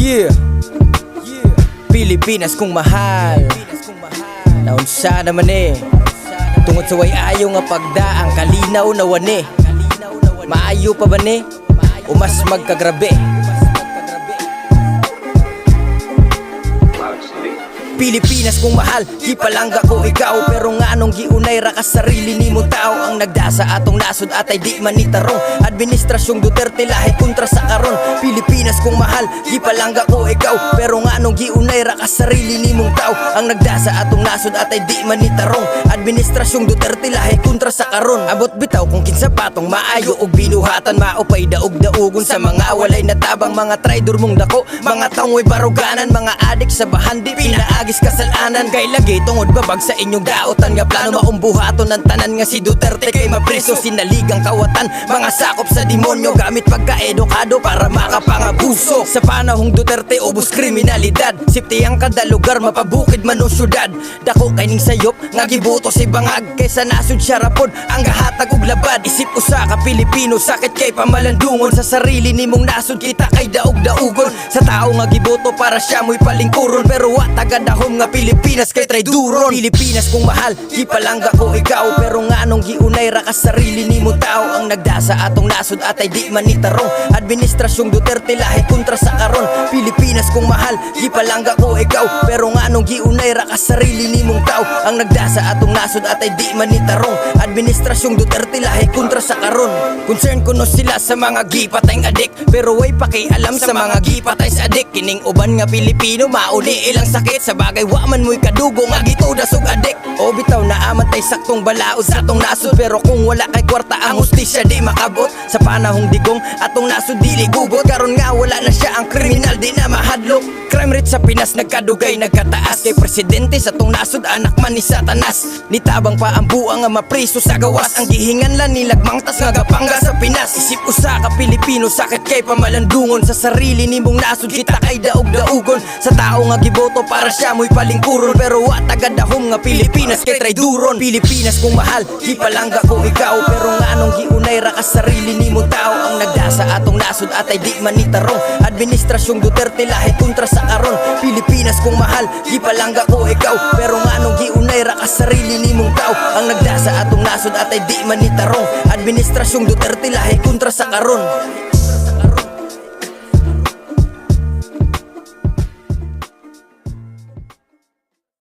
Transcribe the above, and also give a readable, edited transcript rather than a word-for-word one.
Yeah, Pilipinas kong mahal. Naunsa naman tungod sa way ayaw nga pagdaang kalinaw na wani. Maayo pa ba o mas magkagrabe? Pilipinas kong mahal, di palangga ko ikaw. Pero nga nung giunay ra ka sarili ni mo tao. Ang nagdasa atong nasod atay di man nitarong. Administrasyong Duterte lahi kontra sa karon. Pilipinas kong mahal, di palangga ko ikaw. Pero nga nung giunay ra ka sarili ni mong tao. Ang nagdasa atong nasod atay di man nitarong. Administrasyong Duterte lahi kontra sa karon. Abot bitaw kung kinsa patong maayo og binuhatan. Maupay daog-daogon sa mga walay natabang. Mga traidor mong dako, mga tangoy baruganan. Mga adik sa bahandi, pinaagi kasalanan. Kay lagi tungod babag sa inyong daotan. Nga plano maumbuhaton ng tanan nga si Duterte. Kay mapreso sinaligang kawatan. Mga sakop sa demonyo gamit pagka-edukado para makapangabuso. Sa panahong Duterte ubos kriminalidad. Sipti ang kada lugar mapabukid man o syudad. Dako kay ning sayop nga gibuto si bangag. Kaysa nasud siya rapod ang gahatag ug labad. Isip usa ka Pilipino sakit kay pamalandungon. Sa sarili nimong nasud kita kay daog-daogon. Sa tao nga giboto para siya mo'y palingkuron. Pero wa tagad nga Pilipinas kay traiduron. Pilipinas kong mahal, di palangga ko ikaw. Pero nga nung giunay ra ka sarili ni mo tao. Ang nagdasa atong nasod atay di man nitarong. Administrasyong Duterte lahi kontra sa karon. Pilipinas kong mahal, di palangga ko ikaw. Pero nga nung giunay ra ka sarili ni mong tao. Ang nagdasa atong nasod atay di man nitarong. Administrasyong Duterte lahi kontra sa karon. Concern kuno sila sa mga gipatay ng adik. Pero way pakialam sa mga gipatay sa adik. Kining uban nga Pilipino mauli ilang sakit. Sa bagay wa man mo'y kadugo nga gituda sug adik. O bitaw naaman tay saktong balaod sa atong nasod. Pero kung wala kay kwarta ang hustisya di makabot. Sa panahong digong atong nasod dili gubot. Karon nga wala na siya ang kriminal di na mahadlok. Crime rate sa Pinas nagkadugay nagkataas. Kay presidente sa atong nasod anak man ni Satanas. Nitabang pa ang buang nga mapriso sa gawas. Ang gihingan lang nilagmang tas nga gapangga sa Pinas. Isip usa ka Pilipino sakit kay pamalandungon. Sa sarili nimong nasod kita kay daog-daogon. Sa tao nga giboto para siya mo'y palingkuron. Pero wa tagadahom nga Pilipinas kay traiduron. Pilipinas kong mahal, di palangga ko ikaw. Pero nga nung giunay ra ka sarili ni mo tao. Ang nagdasa atong nasod atay di man nitarong. Administrasyong Duterte lahi kontra sa karon. Pilipinas kong mahal, di palangga ko ikaw. Pero nga nung giunay ra ka sarili ni mong tao. Ang nagdasa atong nasod atay di man nitarong. Administrasyong Duterte lahi kontra sa karon.